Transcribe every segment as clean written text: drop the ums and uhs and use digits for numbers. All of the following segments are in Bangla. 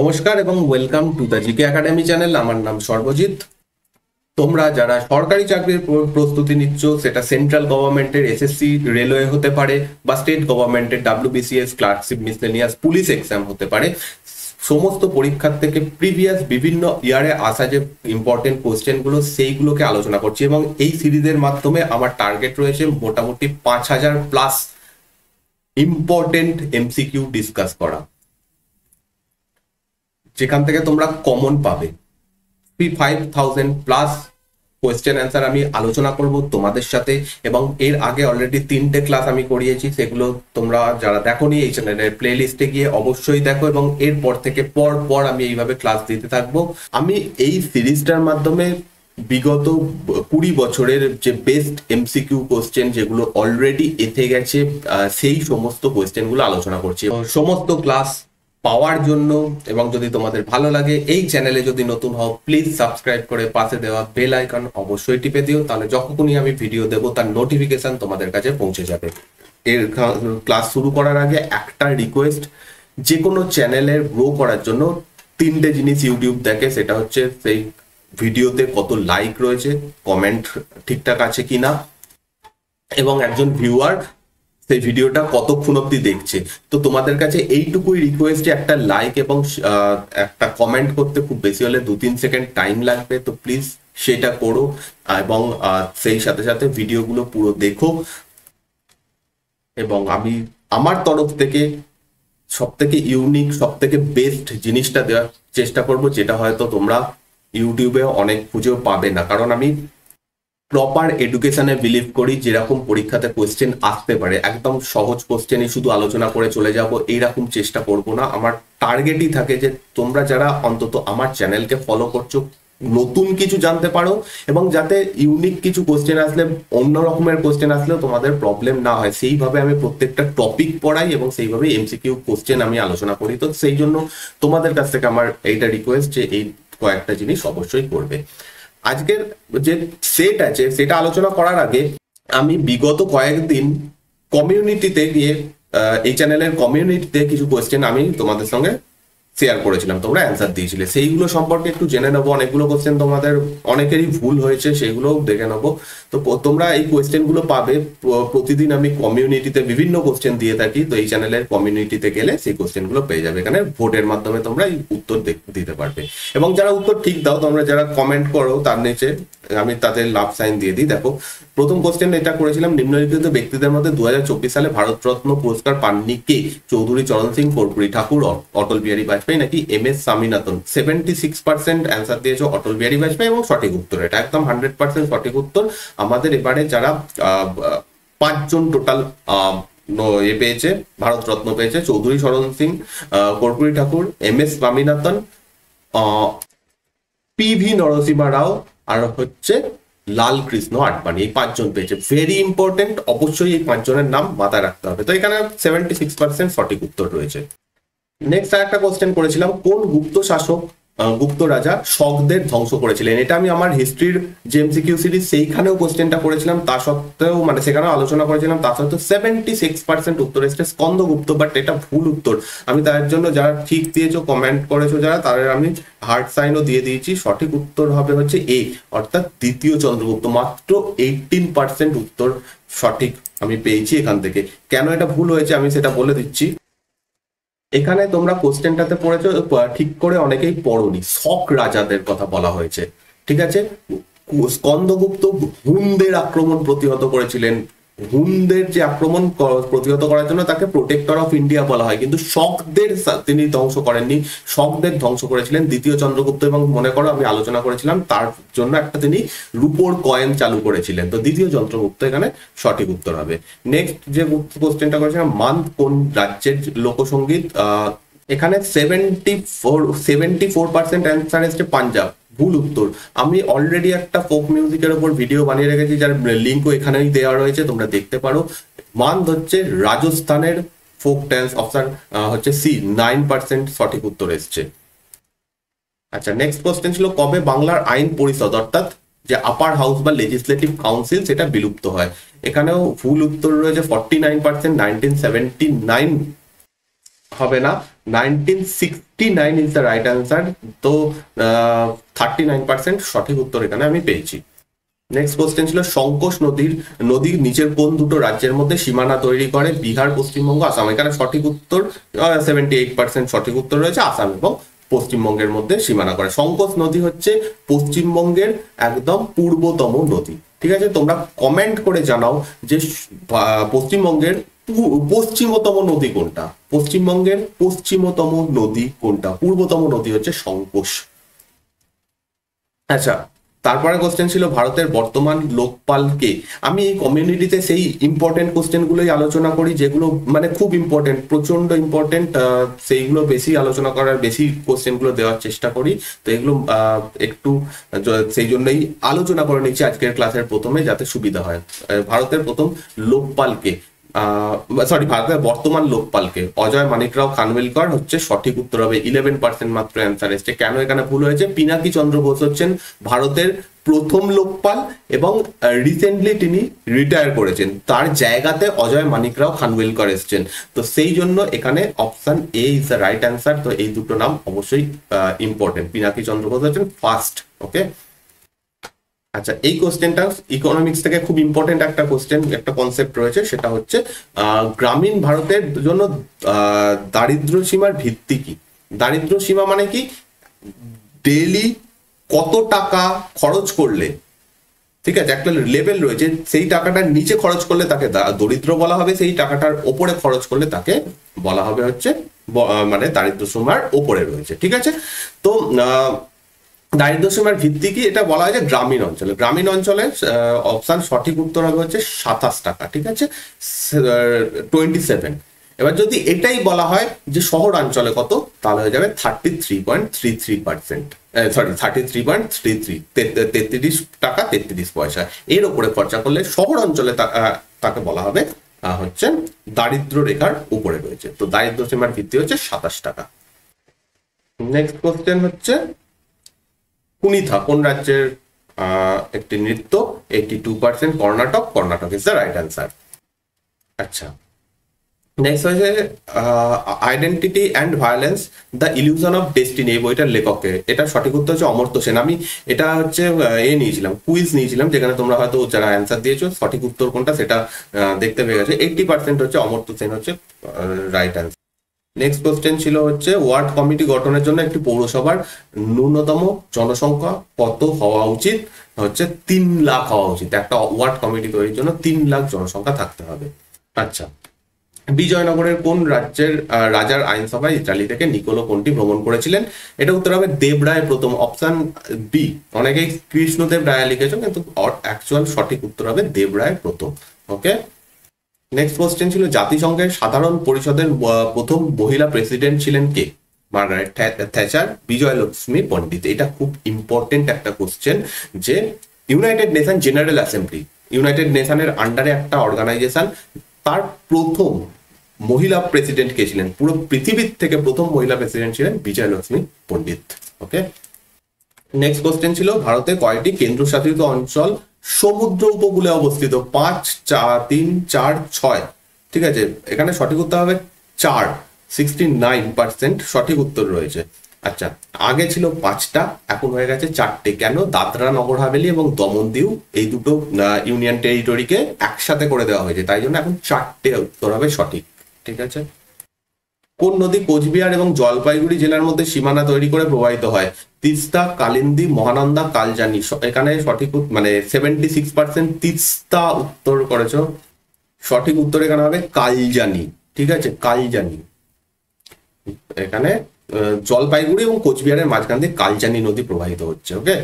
নমস্কার এবং welcome to the GK academy channel. আমার নাম সর্বজিৎ। তোমরা যারা সরকারি চাকরির প্রস্তুতি নিচ্ছ, সেটা সেন্ট্রাল গভর্নমেন্টের এসএসসি রেলওয়ে হতে পারে বা স্টেট গভর্নমেন্টের WBCS clerkship miscellaneous police exam হতে পারে, সমস্ত পরীক্ষার থেকে প্রিভিয়াস বিভিন্ন ইয়ারে আসা যে ইম্পর্টেন্ট কোশ্চেনগুলো সেইগুলোকে আলোচনা করছি এবং এই সিরিজের মাধ্যমে আমার টার্গেট রয়েছে মোটামুটি 5000+ ইম্পর্টেন্ট এমসিকিউ ডিসকাস করা, যেখান থেকে তোমরা কমন পাবে। 5000+ কোয়েশ্চেন অ্যান্সার আমি আলোচনা করব তোমাদের সাথে, এবং এর আগে অলরেডি 3টে ক্লাস আমি করিয়েছি, সেগুলো তোমরা যারা দেখোনি এই চ্যানেলের প্লে লিস্টে গিয়ে অবশ্যই দেখো, এবং এরপর থেকে পর আমি এইভাবে ক্লাস দিতে থাকবো। আমি এই সিরিজটার মাধ্যমে বিগত 20 বছরের যে বেস্ট এমসিকিউ কোশ্চেন যেগুলো অলরেডি এসে গেছে, সেই সমস্ত কোয়েশ্চেনগুলো আলোচনা করছি। সমস্ত ক্লাস পাওয়ার জন্য এবং যদি তোমাদের ভালো লাগে, এই চ্যানেলে যদি নতুন হও প্লিজ সাবস্ক্রাইব করে পাশে দেওয়া বেল আইকন অবশ্যই টিপে দিও, তাহলে যখনই আমি ভিডিও দেবো তার নোটিফিকেশন তোমাদের কাছে পৌঁছে যাবে। এর ক্লাস শুরু করার আগে একটা রিকোয়েস্ট, যে কোনো চ্যানেলের গ্রো করার জন্য 3টে জিনিস ইউটিউব দেখে, সেটা হচ্ছে সেই ভিডিওতে কত লাইক রয়েছে, কমেন্ট ঠিকঠাক আছে কিনা, এবং একজন ভিউয়ার সেই ভিডিওটা কতক্ষণ অব্দি দেখছে। তো তোমাদের কাছে এইটুকুই রিকোয়েস্ট, যে একটা লাইক এবং একটা কমেন্ট করতে খুব বেশি হলে 2-3 সেকেন্ড টাইম লাগবে, তো প্লিজ সেটা করো, এবং সেই সাথে সাথে ভিডিওগুলো পুরো দেখো। এবং আমি আমার তরফ থেকে সব থেকে ইউনিক, সব থেকে বেস্ট জিনিসটা দেওয়ার চেষ্টা করব, যেটা হয়তো তোমরা ইউটিউবে অনেক খুঁজেও পাবে না, কারণ আমি প্রপার এডুকেশনে বিলিভ করি। যেরকম পরীক্ষাতে কোয়েশ্চেন আসতে পারে, একদম সহজ কোয়েশ্চেনই শুধু আলোচনা করে চলে যাব এইরকম চেষ্টা করব না। আমার টার্গেটই থাকে যে তোমরা যারা অন্তত আমার চ্যানেলকে ফলো করছো, নতুন কিছু জানতে পারো, এবং যাতে ইউনিক কিছু কোয়েশ্চেন আসলে, অন্য রকমের কোয়েশ্চেন আসলেও তোমাদের প্রবলেম না হয়, সেইভাবে আমি প্রত্যেকটা টপিক পড়াই এবং সেইভাবে এমসিকিউ কোয়েশ্চেন আমি আলোচনা করি। তো সেই জন্য তোমাদের কাছ থেকে আমার এইটা রিকোয়েস্ট যে এই কয়েকটা জিনিস অবশ্যই করবে। আজকের যে সেট আছে সেটা আলোচনা করার আগে আমি বিগত কয়েকদিন কমিউনিটিতে গিয়ে, এই চ্যানেলের কমিউনিটিতে কিছু কোয়েশ্চেন আমি তোমাদের সঙ্গে শেয়ার করেছিলাম, তোমরা অ্যান্সার দিয়েছিলে, সেইগুলো সম্পর্কে একটু জেনে নেবো। অনেকগুলো কোয়েশ্চেন তোমাদের অনেকেরই ভুল হয়েছে, সেগুলোও দেখে নেবো। তো তোমরা এই কোয়েশ্চেনগুলো পাবে প্রতিদিন। আমি কমিউনিটিতে বিভিন্ন কোয়েশ্চেন দিয়ে থাকি, তো এই চ্যানেলের কমিউনিটিতে গেলে সেই কোয়েশ্চেনগুলো পেয়ে যাবে। এখানে ভোটের মাধ্যমে তোমরা এই উত্তর দিতে পারবে, এবং যারা উত্তর ঠিক দাও, তোমরা যারা কমেন্ট করো তার নিচে আমি তাদের লাভ সাইন দিয়ে দিই। দেখো, প্রথম কোয়েশ্চেন এটা করেছিলাম, নিম্নলিখিত ব্যক্তিদের মধ্যে 2024 সালে ভারতরত্ন পুরস্কার পাননি কে? চৌধুরী চরণ সিং, কর্পূরী ঠাকুর, অটল বিহারী বাজপেয়ী নাকি MS স্বামীনাথন? 76% অ্যান্সার দিয়েছো অটল বিহারী বাজপেয়ী, এবং সঠিক উত্তর এটা একদম 100% সঠিক উত্তর। আমাদের এবারে যারা 5জন টোটাল পেয়েছে, ভারতরত্ন পেয়েছে, চৌধুরী চরণ সিং, কর্পূরী ঠাকুর, MS স্বামীনাথন, PV নরসিমা রাও, আর হচ্ছে লালকৃষ্ণ আডবাণী। এই 5জন পেয়েছে। ভেরি ইম্পর্টেন্ট, অবশ্যই এই 5জনের নাম মাথায় রাখতে হবে। তো এখানে 76% সঠিক উত্তর রয়েছে। নেক্সট আরেকটা কোশ্চেন করেছিলাম, কোন গুপ্ত শাসক, গুপ্ত রাজা শকদের ধ্বংস করেছিলেন? এটা আমি আমার হিস্ট্রির যে এমসিকিউ সিরিজ সেইখানেও কোশ্চেনটা করেছিলাম, তা সত্ত্বেও মানে সেখানেও আলোচনা করেছিলাম, তা সত্ত্বেও 76% উত্তর এসেছে স্কন্দগুপ্ত, বাট এটা ভুল উত্তর। আমি তার জন্য যারা ঠিক দিয়েছো, কমেন্ট করেছো যারা, তাদের আমি হার্ট সাইনও দিয়ে দিয়েছি। সঠিক উত্তর হবে হচ্ছে এ, অর্থাৎ দ্বিতীয় চন্দ্রগুপ্ত। মাত্র 18% উত্তর সঠিক আমি পেয়েছি এখান থেকে। কেন এটা ভুল হয়েছে আমি সেটা বলে দিচ্ছি। এখানে তোমরা কোশ্চেনটাতে পড়েছো, ঠিক করে অনেকেই পড়োনি, শক রাজাদের কথা বলা হয়েছে, ঠিক আছে? স্কন্দগুপ্ত হুনদের আক্রমণ প্রতিহত করেছিলেন। হুনদের যে আক্রমণ প্রতিহত করার জন্য তাকে প্রোটেক্টর অফ ইন্ডিয়া বলা হয়, কিন্তু শকদের তিনি ধ্বংস করেননি, শকদের ধ্বংস করেছিলেন দ্বিতীয় চন্দ্রগুপ্ত। এবং মনে করো আমি আলোচনা করেছিলাম, তার জন্য একটা তিনি রূপোর কয়েন চালু করেছিলেন। তো দ্বিতীয় চন্দ্রগুপ্ত এখানে সঠিক উত্তর হবে। নেক্সট যে কোশ্চেনটা করেছিলাম, মান কোন রাজ্যের লোকসঙ্গীত? এখানে 74% অ্যান্সার এসছে পাঞ্জাব। ভুল উত্তর। আমি অলরেডি একটা ফোক মিউজিকের উপর ভিডিও বানিয়ে রেখেছি, যার লিঙ্কও এখানেই দেওয়া রয়েছে, তোমরা দেখতে পারো। মান হচ্ছে রাজস্থানের ফোক ড্যান্স। অপশন হচ্ছে সি, 9% সঠিক উত্তর এসছে। আচ্ছা, নেক্সট কোশ্চেন ছিল, কবে বাংলার আইন পরিষদ অর্থাৎ যে আপার হাউস বা লেজিসলেটিভ কাউন্সিল সেটা বিলুপ্ত হয়? এখানেও ভুল উত্তর রয়েছে 49%, 1979 হবে না, 1969 ইজ দ্য রাইট অ্যান্সার। তো 39% সঠিক উত্তর এখানে আমি পেয়েছি। নেক্সট কোশ্চেন ছিল সংকোষ নদীর নিচের কোন দুটো রাজ্যের মধ্যে সীমানা তৈরি করে? বিহার, পশ্চিমবঙ্গ, আসাম। এখানে সঠিক উত্তর 78% সঠিক উত্তর রয়েছে, আসাম এবং পশ্চিমবঙ্গের মধ্যে সীমানা করে। সংকোষ নদী হচ্ছে পশ্চিমবঙ্গের একদম পূর্বতম নদী। ঠিক আছে, তোমরা কমেন্ট করে জানাও যে পশ্চিমবঙ্গের পশ্চিমতম নদী কোনটা, পশ্চিমবঙ্গের পশ্চিমতম নদী কোনটা? পূর্বতম নদী হচ্ছে সংকোষ। আচ্ছা, তারপরে কোশ্চেন ছিল ভারতের বর্তমান লোকপাল কে? আমি এই কমিউনিটিতে সেই ইম্পর্টেন্ট কোশ্চেন গুলোই আলোচনা করি যেগুলো মানে খুব ইম্পর্টেন্ট, প্রচন্ড ইম্পর্টেন্ট, সেইগুলো বেশি আলোচনা করার, বেশি কোশ্চেন গুলো দেওয়ার চেষ্টা করি। তো এগুলো একটু সেই জন্যই আলোচনা করে নিচ্ছি আজকের ক্লাসের প্রথমে, যাতে সুবিধা হয়। ভারতের প্রথম লোকপাল কে? ভারতের বর্তমান লোকপালকে অজয় মানিকরাও খানওয়েলকর হচ্ছে সঠিক উত্তর হবে। 11% মাত্র অ্যান্সার এসছে। কেন এখানে ভুল হয়েছে? পিনাকি চন্দ্র ঘোষ হচ্ছেন ভারতের প্রথম লোকপাল এবং রিসেন্টলি তিনি রিটায়ার করেছেন, তার জায়গাতে অজয় মানিকরাও খানওয়েলকর এসছেন। তো সেই জন্য এখানে option A is the right answer. তো এই দুটো নাম অবশ্যই ইম্পর্টেন্ট। পিনাকি চন্দ্র ঘোষ হচ্ছেন ফার্স্ট। ওকে, আচ্ছা, এই কোশ্চেনটা ইকোনমিক্স থেকে খুব ইম্পর্টেন্ট একটা কোশ্চেন, একটা কনসেপ্ট রয়েছে, সেটা হচ্ছে গ্রামীণ ভারতের জন্য দারিদ্র সীমার ভিত্তি কি? দারিদ্র সীমা মানে কি? ডেইলি কত টাকা খরচ করলে, ঠিক আছে, একটা লেভেল রয়েছে, সেই টাকাটার নিচে খরচ করলে তাকে দরিদ্র বলা হবে, সেই টাকাটার ওপরে খরচ করলে তাকে বলা হবে হচ্ছে মানে দারিদ্র সীমার ওপরে রয়েছে। ঠিক আছে, তো দারিদ্র সীমার ভিত্তি কি? এটা বলা হয় যে গ্রামীণ অঞ্চলে, গ্রামীণ অঞ্চলে অপশন সঠিক উত্তর হবে হচ্ছে 27 টাকা। ঠিক আছে, 27। এবার যদি এটাই বলা হয় যে শহরাঞ্চলে কত, তাহলে হয়ে যাবে 33.33%, সরি 33.33, 33 টাকা 33 পয়সা। এর উপরে খরচা করলে শহর অঞ্চলে তাকে বলা হবে হচ্ছে দারিদ্র রেখার উপরে রয়েছে। তো দারিদ্র সীমার ভিত্তি হচ্ছে 27 টাকা। নেক্সট কোশ্চেন হচ্ছে কুনিথা কোন রাজ্যের একটি নৃত্য? 82% Karnataka. Karnataka is the right answer. আচ্ছা, নেক্সট হয়েছে identity and violence the illusion of destiny, এই বইটার লেখককে। এটা সঠিক উত্তর হচ্ছে অমর্ত্য সেন। আমি এটা হচ্ছে নিয়েছিলাম, কুইজ নিয়েছিলাম, যেখানে তোমরা হয়তো যারা অ্যান্সার দিয়েছো সঠিক উত্তর কোনটা সেটা দেখতে পেয়ে গেছে। 80% হচ্ছে অমর্ত্য সেন হচ্ছে রাইট অ্যান্সার। নেক্সট কোশ্চেন ছিল হচ্ছে ওয়ার্ড কমিটি গঠনের জন্য একটি পৌরসভার ন্যূনতম জনসংখ্যা কত হওয়া উচিত? হচ্ছে 3 লাখ হওয়া উচিত। একটা ওয়ার্ড কমিটি তৈরির জন্য 3 লাখ জনসংখ্যা থাকতে হবে। আচ্ছা, বিজয়নগরের কোন রাজ্যের রাজার আইনসভায় ইতালি থেকে নিকোলো কোনটি ভ্রমণ করেছিলেন? এটা উত্তর হবে দেবরায় প্রথম, অপশন বি। অনেকেই কৃষ্ণদেব রায় লিখেছেন, কিন্তু অ্যাকচুয়াল সঠিক উত্তর হবে দেবরায় প্রথম। ওকে, নেক্সট কোশ্চেন ছিল জাতিসংঘের সাধারণ পরিষদের প্রথম মহিলা প্রেসিডেন্ট ছিলেন কে? Margaret Thatcher, Vijayalakshmi Pandit. এটা খুব ইম্পর্টেন্ট একটা কোশ্চেন যে United Nation General Assembly, United নেশনের আন্ডারে একটা অর্গানাইজেশন, তার প্রথম মহিলা প্রেসিডেন্ট কে ছিলেন? পুরো পৃথিবীর থেকে প্রথম মহিলা প্রেসিডেন্ট ছিলেন বিজয়লক্ষ্মী পণ্ডিত। ওকে, নেক্সট কোশ্চেন ছিল ভারতে কয়টি কেন্দ্রশাসিত অঞ্চল সমুদ্র উপকূলে অবস্থিত? 5, 4, 3, 4, 6। ঠিক আছে, এখানে সঠিক উত্তর হবে 4, 69% সঠিক উত্তর রয়েছে। আচ্ছা, আগে ছিল 5টা, এখন হয়ে গেছে 4টে। কেন? দাদরা নগর হাভেলি এবং দমন দিউ এই দুটো ইউনিয়ন টেরিটরিকে একসাথে করে দেওয়া হয়েছে, তাই জন্য এখন 4টে উত্তর হবে সঠিক। ঠিক আছে, কোন নদী কোচবিহার এবং জলপাইগুড়ি জেলার মধ্যে সীমানা তৈরি করে প্রবাহিত হয়? তিস্তা, কালিন্দী, মহানন্দা, কালজানি। এখানে সঠিক মানে 76% তিস্তা উত্তর করেছ। সঠিক উত্তর এখানে হবে কালজানি। ঠিক আছে, কালজানি। এখানে জলপাইগুড়ি এবং কোচবিহারের মাঝখান দিয়ে কালজানি নদী প্রবাহিত হচ্ছে। ওকে,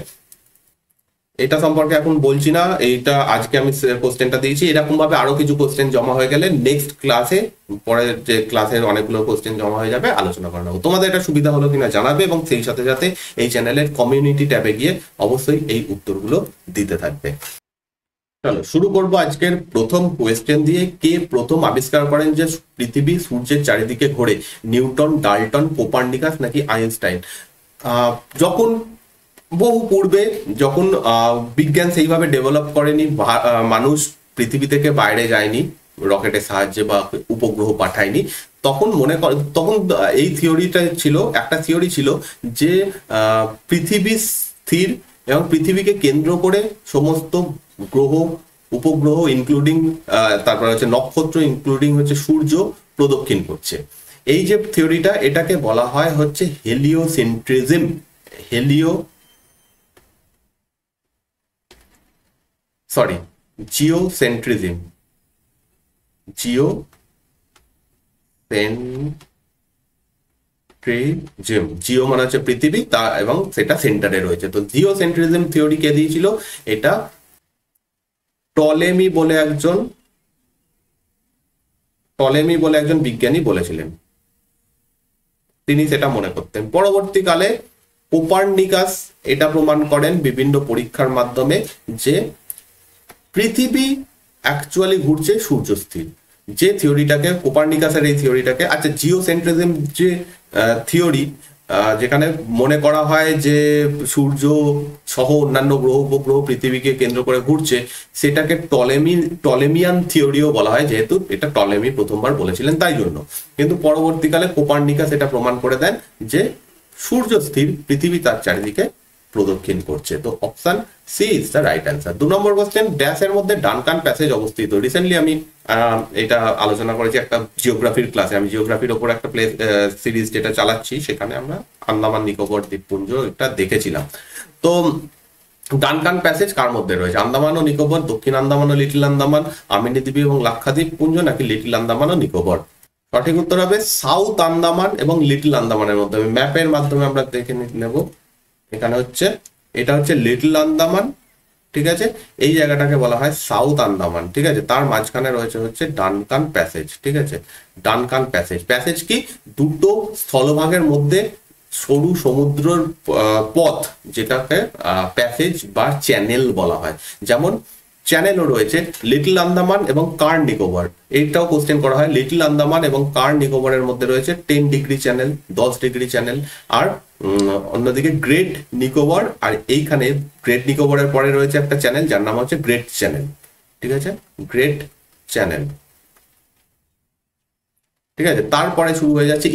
এটা সম্পর্কে এখন বলছি না, এইটা আজকে আমি কোশ্চেনটা দিয়েছি। এরকম ভাবে আরো কিছু কোশ্চেন জমা হয়ে গেলে নেক্সট ক্লাসে, পরের যে ক্লাসের অনেকগুলো কোশ্চেন জমা হয়ে যাবে, আলোচনা করা হবে। তোমাদের এটা সুবিধা হলো কিনা জানাবে, এবং সেই সাথে সাথে এই চ্যানেলের কমিউনিটি ট্যাবে গিয়ে অবশ্যই এই উত্তরগুলো দিতে থাকবে। চলো শুরু করবো আজকের প্রথম কোয়েশ্চেন দিয়ে। কে প্রথম আবিষ্কার করেন যে পৃথিবী সূর্যের চারিদিকে ঘোরে? নিউটন, ডাল্টন, কোপার্নিকাস নাকি আইনস্টাইন? যখন বহু পূর্বে, যখন বিজ্ঞান সেইভাবে ডেভেলপ করেনি, মানুষ পৃথিবী থেকে বাইরে যায়নি রকেটের সাহায্যে বা উপগ্রহ পাঠায়নি, তখন তখন এই থিওরিটা ছিল, একটা থিওরি ছিল যে পৃথিবী স্থির এবং পৃথিবীকে কেন্দ্র করে সমস্ত গ্রহ উপগ্রহ ইনক্লুডিং তারপর হচ্ছে নক্ষত্র ইনক্লুডিং হচ্ছে সূর্য প্রদক্ষিণ করছে। এই যে থিওরিটা, এটাকে বলা হয় হচ্ছে হেলিওসেন্ট্রিজম। জিওসেন্ট্রিজম। জিও মানে হচ্ছে পৃথিবী, তা এবং সেটা সেন্টারে রয়েছে। তো জিওসেন্ট্রিজম থিওরি কে দিয়েছিল? এটা টলেমি বলে একজন বিজ্ঞানী বলেছিলেন, তিনি সেটা মনে করতেন। পরবর্তীকালে কোপার্নিকাস এটা প্রমাণ করেন বিভিন্ন পরীক্ষার মাধ্যমে যে পৃথিবী অ্যাকচুয়ালি ঘুরছে সূর্য স্থির। যে থিওরিটাকে কোপার্নিকাসের এই থিওরিটাকে, আচ্ছা জিওসেন্ট্রিজম যে থিওরি যেখানে মনে করা হয় যে সূর্য সহ অন্যান্য গ্রহ উপগ্রহ পৃথিবীকে কেন্দ্র করে ঘুরছে, সেটাকে টলেমিয়ান থিওরিও বলা হয়, যেহেতু এটা টলেমি প্রথমবার বলেছিলেন তাই জন্য। কিন্তু পরবর্তীকালে কোপার্নিকাস এটা প্রমাণ করে দেন যে সূর্য স্থির, পৃথিবী তার চারিদিকে প্রদক্ষিণ করছে। তো option C is the right answer. 2 নম্বর কোশ্চেন, ড্যাশের মধ্যে ডানকান প্যাসেজ অবস্থিত। রিসেন্টলি আমি এটা আলোচনা করেছি একটা জিওগ্রাফির ক্লাসে। আমি জিওগ্রাফির ওপর একটা প্লে সিরিজ যেটা চালাচ্ছি, সেখানে আমরা আন্দামান নিকোবর দ্বীপপুঞ্জ এটা দেখেছিলাম। তো ডানকান প্যাসেজ কার মধ্যে রয়েছে? আন্দামান ও নিকোবর, দক্ষিণ আন্দামান ও লিটল আন্দামান, আমিনি দ্বীপ এবং লাক্ষাদ্বীপ পুঞ্জ, নাকি লিটল আন্দামান ও নিকোবর? সঠিক উত্তর হবে সাউথ আন্দামান এবং লিটল আন্দামানের মধ্যে। ম্যাপের মাধ্যমে আমরা দেখে নেব। এখানে এটা হচ্ছে লিটল আন্দামান, ঠিক আছে? এই জায়গাটাকে বলা হয় সাউথ আন্দামান, ঠিক আছে? তার মাঝখানে রয়েছে হচ্ছে ডানকান প্যাসেজ, ঠিক আছে? ডানকান প্যাসেজ কি? দুটো স্থলভাগের মধ্যে সরু সমুদ্রের পথ, যেটাকে প্যাসেজ বা চ্যানেল বলা হয়। যেমন চ্যানেলও রয়েছে লিটল আন্দামান এবং কার নিকোবর। এইটাও কোশ্চেন করা হয়। লিটল আন্দামান এবং কার নিকোবরের মধ্যে রয়েছে 10 ডিগ্রি চ্যানেল, 10 ডিগ্রি চ্যানেল। আর অন্যদিকে গ্রেট নিকোবর, আর এইখানে গ্রেট নিকোবরের পরে রয়েছে একটা চ্যানেল যার নাম হচ্ছে গ্রেট চ্যানেল, ঠিক আছে? গ্রেট চ্যানেল, ঠিক আছে? তারপরে শুরু হয়ে যাচ্ছে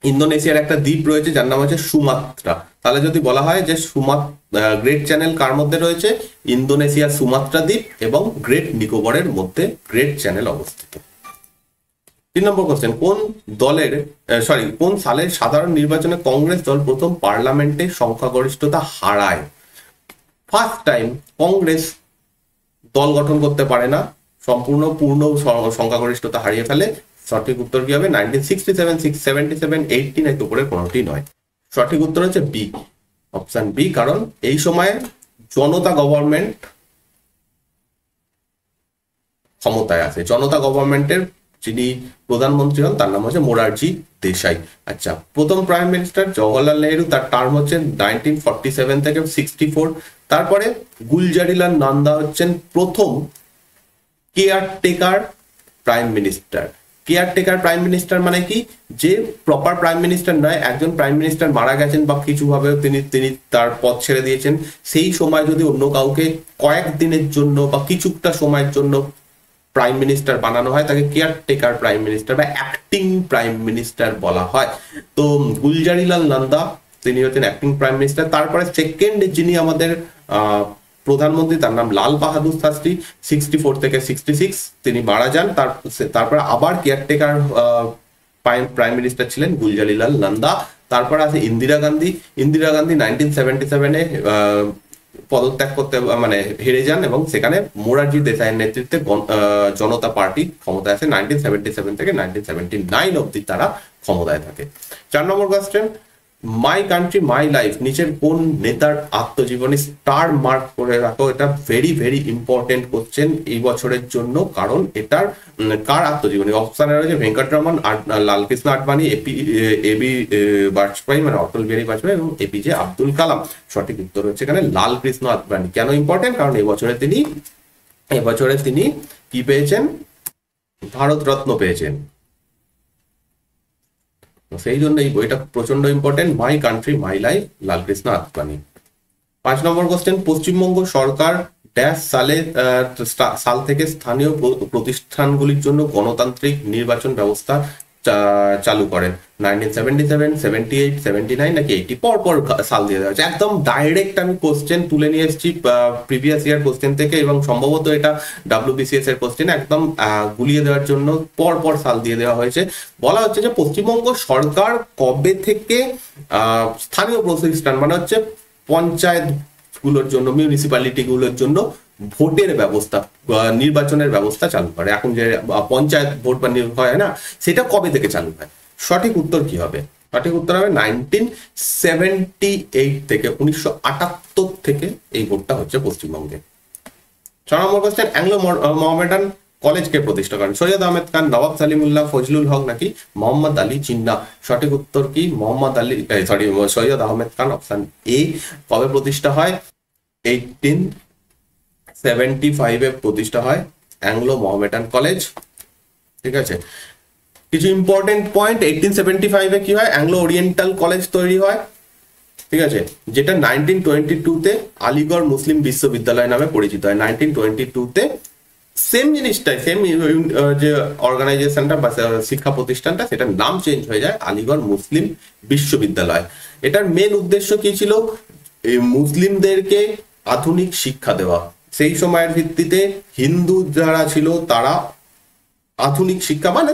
ইন্দোনেশিয়ার একটা দ্বীপ রয়েছে যার নাম হচ্ছে সুমাত্রা। তাহলে যদি বলা হয় যে গ্রেট চ্যানেল কার মধ্যে রয়েছে? ইন্দোনেশিয়ার সুমাত্রা দ্বীপ এবং গ্রেট নিকোবরের মধ্যে গ্রেট চ্যানেল অবস্থিত। 3 নম্বর কোশ্চেন, কোন সালের সাধারণ নির্বাচনে কংগ্রেস দল প্রথম পার্লামেন্টে সংখ্যাগরিষ্ঠতা হারায়? ফার্স্ট টাইম কংগ্রেস দল গঠন করতে পারে না, পূর্ণ সংখ্যাগরিষ্ঠতা হারিয়ে ফেলে। সঠিক উত্তর কি হবে? 1967, 677, 80 নাকি উপরের কোনোটি নয়। সঠিক উত্তর হচ্ছে বি, অপশন বি। কারণ এই সময়ে জনতা গভর্নমেন্ট ক্ষমতায় আছে। জনতা গভর্নমেন্টের যিনি প্রধানমন্ত্রী হন তার নাম হচ্ছে মোরারজি দেশাই। আচ্ছা, প্রথম প্রাইম মিনিস্টার জওহরলাল নেহেরু, তার টার্ম হচ্ছে 1947 থেকে 64। তারপরে গুলজারিলাল নন্দা হচ্ছেন প্রথম caretaker prime minister. Caretaker prime minister মানে কি? যে প্রপার প্রাইম মিনিস্টার নয়, একজন প্রাইম মিনিস্টার মারা গেছেন বা কিছুভাবে তিনি তার পদ ছেড়ে দিয়েছেন, সেই সময় যদি অন্য কাউকে কয়েকদিনের জন্য বা কিছুটা সময়ের জন্য প্রাইম মিনিস্টার বানানো হয়, তাকে কেয়ারটেকার প্রাইম মিনিস্টার বা অ্যাক্টিং প্রাইম মিনিস্টার বলা হয়। তো গুলজারিলাল নন্দা তিনি হচ্ছেন অ্যাক্টিং প্রাইম মিনিস্টার। তারপরে সেকেন্ড যিনি আমাদের প্রধানমন্ত্রী, তার নাম লাল বাহাদুর শাস্ত্রী, 64 থেকে 66 তিনি মারা যান। তারপরে আবার কেয়ারটেকার প্রাইম মিনিস্টার ছিলেন গুলজারিলাল নন্দা। তারপর আছে ইন্দিরা গান্ধী 1977-এ পদত্যাগ করতে মানে হেরে যান এবং সেখানে মোরারজি দেশাইয়ের নেতৃত্বে জনতা পার্টি ক্ষমতায় আসে। 1977 থেকে 1979 অব্দি তারা ক্ষমতায় থাকে। 4 নম্বর question, my country my life নিচের কোন নেতার আত্মজীবনী স্টার মার্ক করে রাখো? এটা ভেরি ভেরি ইম্পর্টেন্ট কোশ্চেন এই বছরের জন্য, কারণ এটার কার আত্মজীবনী? অপশনে রয়েছে ভেঙ্কটরমন, লালকৃষ্ণ আডবাণী, এবি বাজপেয়ী মানে অটল বিহারী বাজপেয়ী এবং এপিজে আব্দুল কালাম। সঠিক উত্তর হচ্ছে এখানে লালকৃষ্ণ আডবাণী। কেন ইম্পর্টেন্ট? কারণ এবছরে তিনি কি পেয়েছেন? ভারতরত্ন পেয়েছেন। সেই জন্য এই বইটা প্রচন্ড important, my country my life, Lal Krishna Advani. 5 নম্বর কোশ্চেন, পশ্চিমবঙ্গ সরকার ড্যাশ সাল থেকে স্থানীয় প্রতিষ্ঠানগুলির জন্য গণতান্ত্রিক নির্বাচন ব্যবস্থা চালু করেন? 1977, 78, 79 নাকি 80? পর সাল দিয়ে দেওয়া হয়েছে। একদম ডাইরেক্ট আমি কোশ্চেন তুলে নিয়ে এসেছি প্রিভিয়াস ইয়ার কোশ্চেন থেকে, এবং সম্ভবত এটা WBCS এর কোশ্চেন, একদম গুলিয়ে দেওয়ার জন্য পর সাল দিয়ে দেওয়া হয়েছে। বলা হচ্ছে যে পশ্চিমবঙ্গ সরকার কবে থেকে স্থানীয় প্রতিষ্ঠান মানে হচ্ছে পঞ্চায়েত গুলোর জন্য, মিউনিসিপ্যালিটি গুলোর জন্য ভোটের ব্যবস্থা, নির্বাচনের ব্যবস্থা চালু করে? এখন যে পঞ্চায়েত ভোট বা হয় না, সেটা কবে থেকে চালু হয়? সঠিক উত্তর কি হবে? সঠিক উত্তর হবে 1978 থেকে, 1978 থেকে এই ভোটটা হচ্ছে পশ্চিমবঙ্গে। 6 নম্বর কোশ্চেন, অ্যাংলো মোহামেডান কলেজ কে প্রতিষ্ঠা করেন? সৈয়দ আহমেদ খান, নবাব সালিমুল্লাহ, ফজলুল হক নাকি মোহাম্মদ আলী জিন্নাহ? সঠিক উত্তর কি? Syed Ahmed Khan, option A. কবে প্রতিষ্ঠা হয়? 1875 প্রতিষ্ঠা হয় অ্যাংলো মোহামেডান কলেজ। ঠিক আছে, কিছু ইম্পর্টেন্ট পয়েন্ট। 1875 কি হয়? অ্যাংলো ওরিয়েন্টাল কলেজ তৈরি হয়। ঠিক আছে, যেটা 1922 আলিগড় মুসলিম বিশ্ববিদ্যালয় নামে পরিচিত হয়। 1922 সেম জিনিসটাই, সেম যে অর্গানাইজেশনটা বা শিক্ষা প্রতিষ্ঠানটা, সেটার নাম চেঞ্জ হয়ে যায় আলিগড় মুসলিম বিশ্ববিদ্যালয়। এটার মেন উদ্দেশ্য কি ছিল? এই মুসলিমদেরকে আধুনিক শিক্ষা দেওয়া। সেই সময়ের ভিত্তিতে হিন্দু যারা ছিল তারা আধুনিক শিক্ষা মানে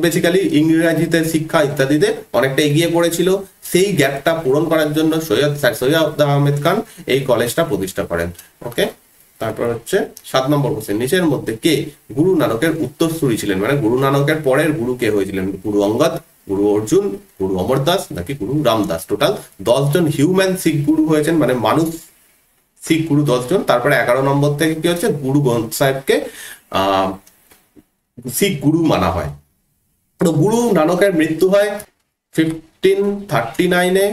বেসিক্যালি ইংরেজিতে শিক্ষা ইত্যাদিতে অনেকটা এগিয়ে পড়েছিল। সেই গ্যাপটা পূরণ করার জন্য সৈয়দ আহমেদ খান এই কলেজটা প্রতিষ্ঠা করেন। ওকে, তারপর হচ্ছে 7 নম্বর কোশ্চেন, নিচের মধ্যে কে গুরু নানকের উত্তরসূরি ছিলেন? মানে গুরু নানকের পরের গুরু কে হয়েছিলেন? গুরু অঙ্গদ, গুরু অর্জুন, গুরু অমরদাস নাকি গুরু রামদাস? টোটাল 10 জন হিউম্যান শিখ গুরু হয়েছেন, মানে মানুষ শিখ গুরু 10 জন। তারপরে 11 নম্বর থেকে কি হচ্ছে? গুরু গ্রন্থ সাহেবকে শিখ গুরু মানা হয়। তো গুরু নানকের মৃত্যু হয় 1539-এ,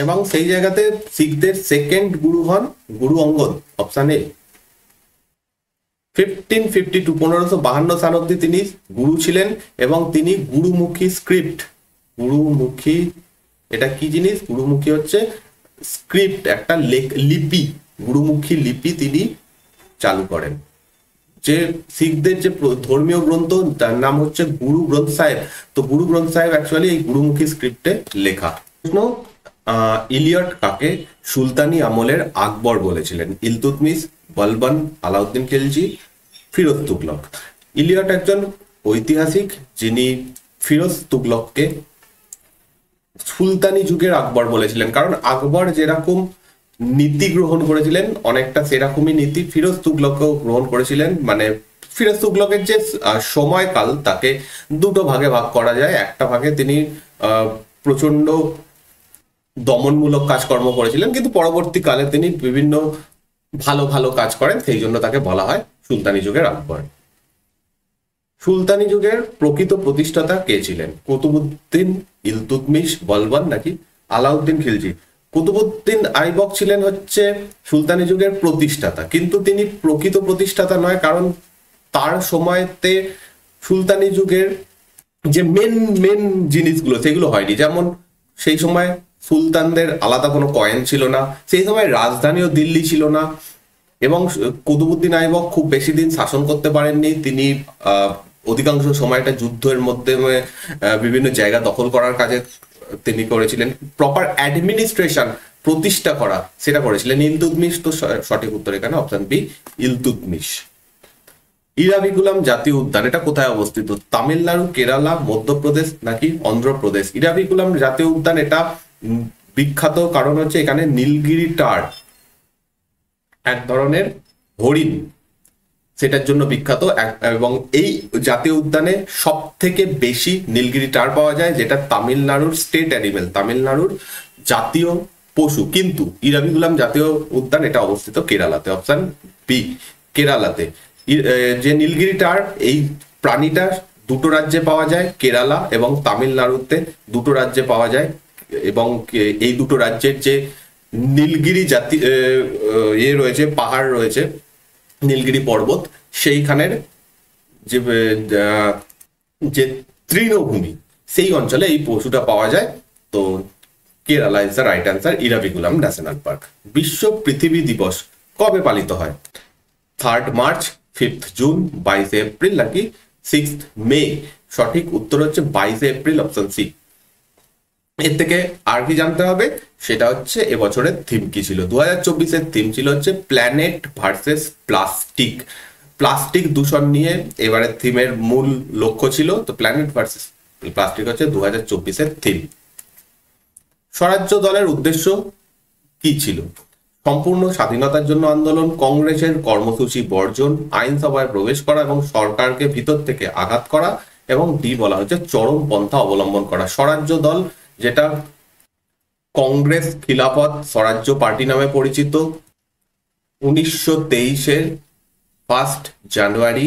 এবং সেই জায়গাতে শিখদের সেকেন্ড গুরু হন গুরু অঙ্গদ, অপশন এ। 1552 1552 সাল অব্দি তিনি গুরু ছিলেন, এবং তিনি গুরুমুখী স্ক্রিপ্ট, গুরুমুখী এটা কি জিনিস? গুরুমুখী হচ্ছে স্ক্রিপ্ট, একটা লিপি, গুরুমুখী লিপি তিনি চালু করেন। যে শিখদের যে ধর্মীয় গ্রন্থ তার নাম হচ্ছে গুরু গ্রন্থ সাহেব। তো গুরু গ্রন্থ সাহেব অ্যাকচুয়ালি এই গুরুমুখী স্ক্রিপ্টে লেখা। ইলিয়ট কাকে সুলতানি আমলের আকবর বলেছিলেন? ইলতুৎমিশ, বলবন, আলাউদ্দিন খিলজি, ফিরোজ তুগলক? ইলিয়ট একজন ঐতিহাসিক যিনি ফিরোজ তুগলককে সুলতানি যুগের আকবর বলেছিলেন, কারণ আকবর যেরকম নীতি গ্রহণ করেছিলেন অনেকটা সেরকমই নীতি ফিরোজ তুগলকও গ্রহণ করেছিলেন। মানে ফিরোজ তুগলকের যে সময়কাল তাকে দুটো ভাগে ভাগ করা যায়। একটা ভাগে তিনি প্রচন্ড দমনমূলক কাজকর্ম করেছিলেন, কিন্তু পরবর্তীকালে তিনি বিভিন্ন ভালো ভালো কাজ করেন, সেই জন্য তাকে বলা হয় সুলতানি যুগের আকবর। সুলতানি যুগের প্রকৃত প্রতিষ্ঠাতা কে ছিলেন? কুতুবউদ্দিন, ইলতুৎমিশ, বলবন নাকি আলাউদ্দিন খিলজি? কুতুবউদ্দিন আইবক ছিলেন হচ্ছে সুলতানি যুগের প্রতিষ্ঠাতা, কিন্তু তিনি প্রকৃত প্রতিষ্ঠাতা নয়, কারণ তার সময়তে সুলতানি যুগের যে মেন জিনিসগুলো সেগুলো হয়নি। যেমন সেই সময় সুলতানদের আলাদা কোনো কয়েন ছিল না, সেই সময় রাজধানীও দিল্লি ছিল না, এবং কুতুবউদ্দিন আইবক খুব বেশি দিন শাসন করতে পারেননি। তিনি অধিকাংশ সময়টা যুদ্ধের মধ্যে বিভিন্ন জায়গা দখল করার কাজে তিনি করেছিলেন। প্রপার অ্যাডমিনিস্ট্রেশন প্রতিষ্ঠা করা সেটা করেছিলেন ইলতুৎমিশ। তো সঠিক উত্তর এখানে অপশন বি, ইলতুৎমিশ। ইরাভিকুলাম জাতীয় উদ্যান এটা কোথায় অবস্থিত? তামিলনাড়ু, কেরালা, মধ্যপ্রদেশ নাকি অন্ধ্রপ্রদেশ? ইরাভিকুলাম জাতীয় উদ্যান এটা বিখ্যাত কারণ হচ্ছে এখানে নীলগিরি টার, এক ধরনের হরিণ, সেটার জন্য বিখ্যাত। এবং এই জাতীয় উদ্যানে সব থেকে বেশি নীলগিরি টার পাওয়া যায়, যেটা তামিলনাড়ুর স্টেট অ্যানিমেল, তামিলনাড়ুর জাতীয় পশু। কিন্তু ইরাভিকুলাম জাতীয় উদ্যান এটা অবস্থিত কেরালাতে, অপশন বি, কেরালাতে। যে নীলগিরি টার এই প্রাণীটা দুটো রাজ্যে পাওয়া যায়, কেরালা এবং তামিলনাড়ুতে দুটো রাজ্যে পাওয়া যায়। এবং এই দুটো রাজ্যের যে নীলগিরি জাতি রয়েছে, পাহাড় রয়েছে, নীলগিরি পর্বত, সেইখানের যে তৃণভূমি সেই অঞ্চলে এই পশুটা পাওয়া যায়। তো Kerala is the right answer, Eravikulam national park. বিশ্ব পৃথিবী দিবস কবে পালিত হয়? 3 মার্চ, 5 জুন, 22 এপ্রিল নাকি 6 মে? সঠিক উত্তর হচ্ছে 22 এপ্রিল, অপশন সি। এর থেকে আর কি জানতে হবে সেটা হচ্ছে এবছরের থিম কি ছিল। 2024-এর থিম ছিল হচ্ছে প্ল্যানেট ভার্সেস প্লাস্টিক। প্লাস্টিক দূষণ নিয়ে এবারের থিমের মূল লক্ষ্য ছিল, তো প্ল্যানেট ভার্সেস প্লাস্টিক হচ্ছে 2024-এর থিম। স্বরাজ্য দলের উদ্দেশ্য কি ছিল? সম্পূর্ণ স্বাধীনতার জন্য আন্দোলন, কংগ্রেসের কর্মসূচি বর্জন, আইনসভায় প্রবেশ করা এবং সরকারকে ভিতর থেকে আঘাত করা, এবং ডি বলা হচ্ছে চরম পন্থা অবলম্বন করা। স্বরাজ্য দল, যেটা কংগ্রেস খিলাফত স্বরাজ্য পার্টি নামে পরিচিত, 1923-এর 1 জানুয়ারি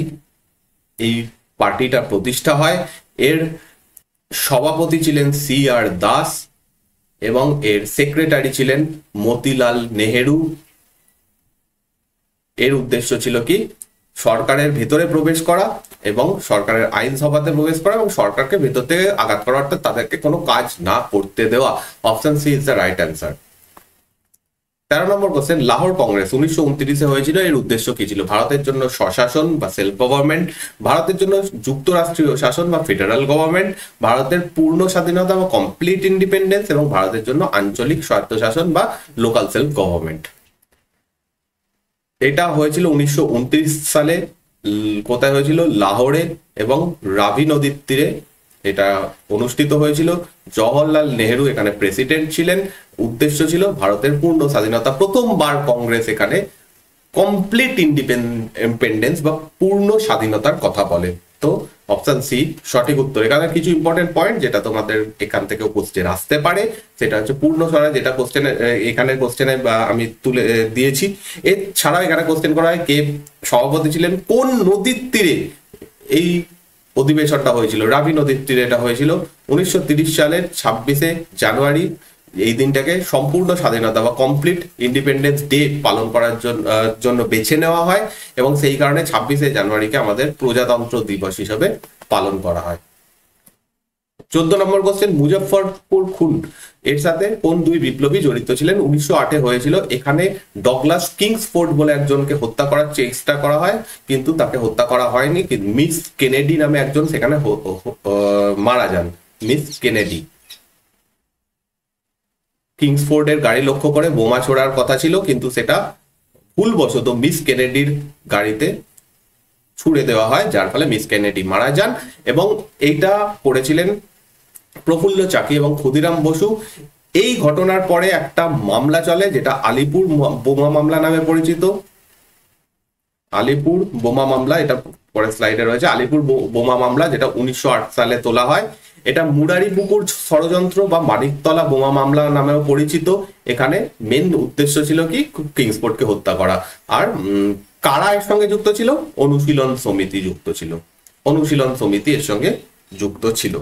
এই পার্টিটা প্রতিষ্ঠা হয়। এর সভাপতি ছিলেন CR দাস এবং এর সেক্রেটারি ছিলেন মতিলাল নেহেরু। এর উদ্দেশ্য ছিল কি? সরকারের ভেতরে প্রবেশ করা এবং সরকারের আইনসভাতে প্রবেশ করা এবং সরকারকে ভেতর থেকে আঘাত করা, অর্থাৎ তাদেরকে কোনো কাজ না করতে দেওয়া। Option C is the right answer. 13 নম্বর কোশ্চেন, লাহোর কংগ্রেস 1929-এ হয়েছিল। এর উদ্দেশ্য কি ছিল? ভারতের জন্য স্বশাসন বা সেলফ গভর্নমেন্ট, ভারতের জন্য যুক্তরাষ্ট্রীয় শাসন বা ফেডারেল গভর্নমেন্ট, ভারতের পূর্ণ স্বাধীনতা বা কমপ্লিট ইন্ডিপেন্ডেন্স, এবং ভারতের জন্য আঞ্চলিক স্বায়ত্তশাসন বা লোকাল সেলফ গভর্নমেন্ট। এটা হয়েছিল 1929 সালে। কোথায় হয়েছিল? লাহোরে এবং রাভি নদীর তীরে এটা অনুষ্ঠিত হয়েছিল। জওহরলাল নেহেরু এখানে প্রেসিডেন্ট ছিলেন। উদ্দেশ্য ছিল ভারতের পূর্ণ স্বাধীনতা। প্রথমবার কংগ্রেস এখানে কমপ্লিট ইন্ডিপেন্ডেন্স বা পূর্ণ স্বাধীনতার কথা বলে। তো অপশন সি সঠিক উত্তর। এখানে কিছু ইম্পর্টেন্ট পয়েন্ট যেটা তোমাদের এখান থেকে কোশ্চেন আসতে পারে, সেটা হচ্ছে পূর্ণ স্বরাজ, যেটা কোশ্চেনে এখানে কোশ্চেনে আমি তুলে দিয়েছি। এছাড়াও এখানে কোশ্চেন করা হয় কে সভাপতি ছিলেন, কোন নদীর তীরে এই অধিবেশনটা হয়েছিল। রাভি নদীর তীরে এটা হয়েছিল 1930 সালের 26 জানুয়ারি। এই দিনটাকে সম্পূর্ণ স্বাধীনতা বা কমপ্লিট ইন্ডিপেন্ডেন্স ডে পালন করার জন্য বেছে নেওয়া হয় এবং সেই কারণে 26 জানুয়ারিকে আমাদের প্রজাতন্ত্র দিবস হিসেবে পালন করা হয়। 14 নম্বর কোশ্চেন, মুজফ্ফরপুর খুন এর সাথে কোন দুই বিপ্লবী জড়িত ছিলেন? 1908-এ হয়েছিল। এখানে ডগলাস কিংসফোর্ড বলে একজনকে হত্যা করার চেষ্টা করা হয়, কিন্তু তাকে হত্যা করা হয়নি। মিস কেনেডি নামে একজন সেখানে মারা যান। মিস কেনেডি কিংসফোর্ডের গাড়ি লক্ষ্য করে বোমা ছোড়ার কথা ছিল, কিন্তু সেটা ভুলবশত মিস কেনেডির গাড়িতে ছুড়ে দেওয়া হয়, যার ফলে মিস কেনেডি মারা যান। এবং এইটা করেছিলেন প্রফুল্ল চাকি এবং ক্ষুদিরাম বসু। এই ঘটনার পরে একটা মামলা চলে, যেটা আলিপুর বোমা মামলা নামে পরিচিত। আলিপুর বোমা মামলা, এটা পরের স্লাইডে রয়েছে। আলিপুর বোমা মামলা, যেটা 1908 সালে তোলা হয়। এটা মুরারিপুকুর ষড়যন্ত্র বা মানিকতলা বোমা মামলা নামেও পরিচিত। এখানে মেন উদ্দেশ্য ছিল কি? কিংসফোর্ডকে হত্যা করা। আর কারা এর সঙ্গে যুক্ত ছিল? অনুশীলন সমিতি যুক্ত ছিল। অনুশীলন সমিতি এর সঙ্গে যুক্ত ছিল।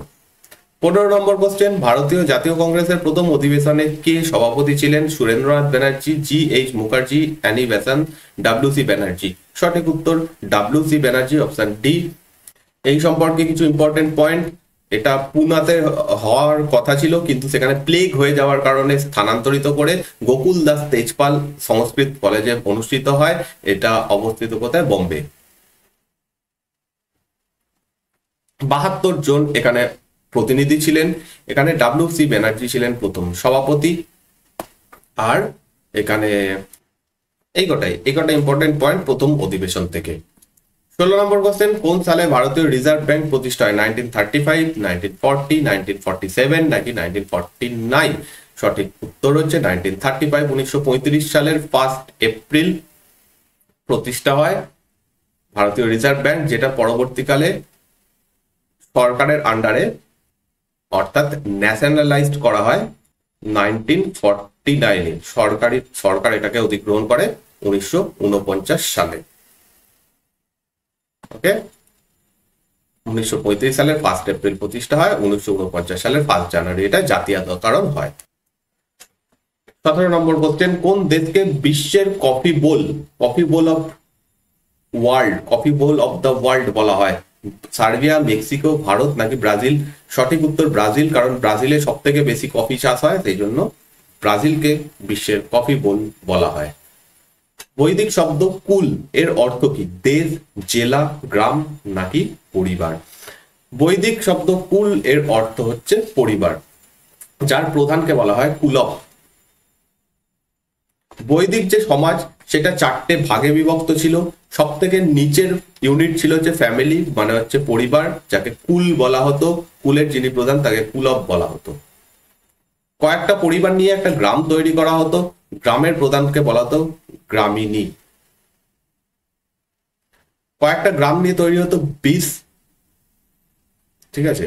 15 নম্বর কোশ্চেন, ভারতীয় জাতীয় কংগ্রেসের প্রথম অধিবেশনে কে সভাপতি ছিলেন? Surendranath Banerjee, GH Mukherjee, Annie Besant, WC Banerjee. সঠিক উত্তর WC ব্যানার্জি, অপশন ডি। এই সম্পর্কে কিছু ইম্পর্টেন্ট পয়েন্ট, এটা পুনাতে হওয়ার কথা ছিল, কিন্তু সেখানে প্লেগ হয়ে যাওয়ার কারণে স্থানান্তরিত করে গোকুল দাস তেজপাল সংস্কৃত কলেজে অনুষ্ঠিত হয়। এটা অবস্থিত কোথায়? বোম্বে। 72 জন এখানে প্রতিনিধি ছিলেন। এখানে WC ব্যানার্জি ছিলেন প্রথম সভাপতি। আর এখানে এই কটাই ইম্পর্টেন্ট পয়েন্ট প্রথম অধিবেশন থেকে। 16 নম্বর কোশ্চেন, কোন সালে ভারতীয় রিজার্ভ ব্যাংক প্রতিষ্ঠা হয়? 1935, 1940, 1947 নাকি 1949? সঠিক উত্তর হচ্ছে 1935। 1935 সালের 1 এপ্রিল প্রতিষ্ঠা হয় ভারতীয় রিজার্ভ ব্যাংক, যেটা পরবর্তীকালে সরকারের আন্ডারে অর্থাৎ ন্যাশনালাইজড করা হয় 1949-এ। সরকার এটাকে অধিগ্রহণ করে 1949 সালে। ওকে, 1935 সালের 1 এপ্রিল প্রতিষ্ঠা হয়, 1949 সালের 1 জানুয়ারি এটা জাতীয়তাকরণ হয়। 17 নম্বর কোশ্চেন, কোন দেশকে বিশ্বের coffee bowl of the world বলা হয়? সার্বিয়া, মেক্সিকো, ভারত নাকি ব্রাজিল? সঠিক উত্তর ব্রাজিল, কারণ ব্রাজিলে সব থেকে বেশি কফি চাষ হয়, সেই জন্য ব্রাজিলকে বিশ্বের কফি বোল বলা হয়। বৈদিক শব্দ কুল এর অর্থ কি? দেশ, জেলা, গ্রাম নাকি পরিবার? বৈদিক শব্দ কুল এর অর্থ হচ্ছে পরিবার, যার প্রধানকে বলা হয় কুলপ। বৈদিক যে সমাজ সেটা 4টে ভাগে বিভক্ত ছিল। সব থেকে নিচের ইউনিট ছিল যে ফ্যামিলি, মানে হচ্ছে পরিবার, যাকে কুল বলা হতো। কুলের যিনি প্রধান তাকে কুলপ বলা হতো। কয়েকটা পরিবার নিয়ে একটা গ্রাম তৈরি করা হতো, গ্রামের প্রধানকে বলা হতো গ্রামিনী। কয়েকটা গ্রাম নিয়ে তৈরি হতো 20, ঠিক আছে,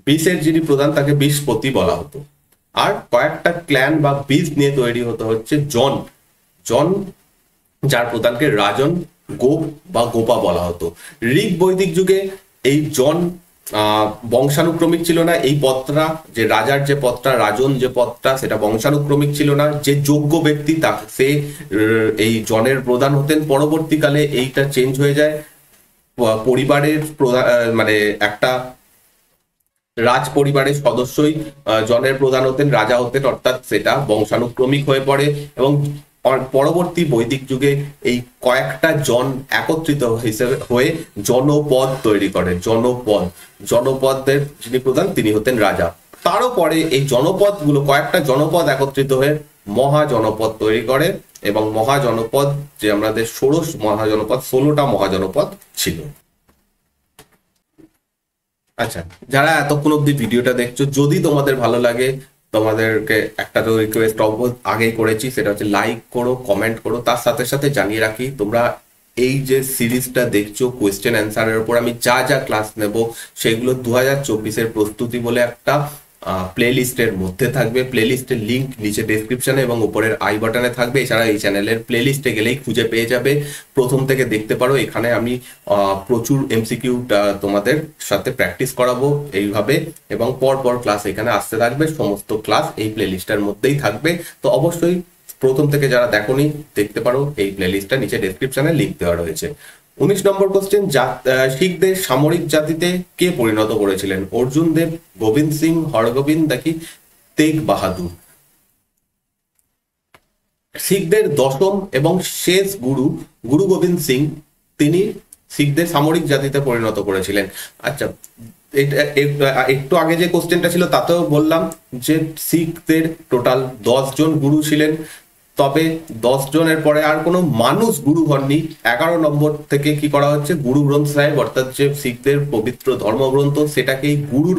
20 যিনি প্রধান তাকে 20পতি বলা হতো। আর কয়েকটা ক্ল্যান বা 20 নিয়ে তৈরি হতো হচ্ছে জন, যার প্রধানকে রাজন, গোপ বা গোপা বলা হতো। ঋগ বৈদিক যুগে এই জন বংশানুক্রমিক ছিল না। এই পদটা, যে রাজার যে পদটা, রাজন যে পদটা, সেটা বংশানুক্রমিক ছিল না। যে যোগ্য ব্যক্তি সে এই জনের প্রধান হতেন। পরবর্তীকালে এইটা চেঞ্জ হয়ে যায়, পরিবারের প্রধান, মানে একটা রাজ পরিবারের সদস্যই জনের প্রধান হতেন, রাজা হতেন, অর্থাৎ সেটা বংশানুক্রমিক হয়ে পড়ে। এবং পরবর্তী বৈদিক যুগে এই কয়েকটা জন একত্রিত হিসেবে হয়ে জনপদ তৈরি করে। জনপদের যিনি প্রধান তিনি হতেন রাজা। তারও পরে এই জনপদগুলো, কয়েকটা জনপদ একত্রিত হয়ে মহাজনপদ তৈরি করে। এবং মহাজনপদ, যে আমাদের ষোড়শ মহাজনপদ, 16টা মহাজনপদ ছিল। আচ্ছা, যারা এতক্ষণ অব্দি ভিডিওটা দেখছো, যদি তোমাদের ভালো লাগে, তোমাদেরকে একটা তো রিকোয়েস্ট আগেই করেছি, সেটা হচ্ছে লাইক করো, কমেন্ট করো। তার সাথে সাথে জানিয়ে রাখি, তোমরা এই যে সিরিজটা দেখছো কোয়েশ্চেন অ্যান্সারের উপর আমি যা যা ক্লাস নেব সেগুলো 2024-এর প্রস্তুতি বলে একটা প্লে লিস্টের মধ্যে থাকবে। প্লে লিস্টের লিঙ্ক নিচে ডেসক্রিপশনে এবং উপরের আই বাটনে থাকবে। এছাড়া এই চ্যানেলের প্লে লিস্টে গেলেই খুঁজে পেয়ে যাবে, প্রথম থেকে দেখতে পারো। এখানে আমি প্রচুর এমসিকিউ তোমাদের সাথে প্র্যাকটিস করাবো এইভাবে, এবং পর ক্লাস এখানে আসতে থাকবে। সমস্ত ক্লাস এই প্লে লিস্টের মধ্যেই থাকবে। তো অবশ্যই প্রথম থেকে যারা দেখোনি দেখতে পারো, এই প্লে লিস্টটা নিচে ডেসক্রিপশনে লিঙ্ক দেওয়া রয়েছে। 19 নম্বর কোশ্চেন, শিখদের সামরিক জাতিতে কে পরিণত করেছিলেন? অর্জুন দেব, গোবিন্দ সিং, হরগোবিন্দ নাকি তেগ বাহাদুর? শিখদের দশম এবং শেষ গুরু গোবিন্দ সিং, তিনি শিখদের সামরিক জাতিতে পরিণত করেছিলেন। আচ্ছা, একটু আগে যে কোশ্চেনটা ছিল তাতেও বললাম যে শিখদের টোটাল 10 জন গুরু ছিলেন। তবে 10 জনের পরে আর কোনো মানুষ গুরু হননি। 11 নম্বর থেকে কি করা হচ্ছে, গুরু গ্রন্থ সাহেব, অর্থাৎ যে শিখদের পবিত্র ধর্মগ্রন্থ, সেটাকেই গুরুর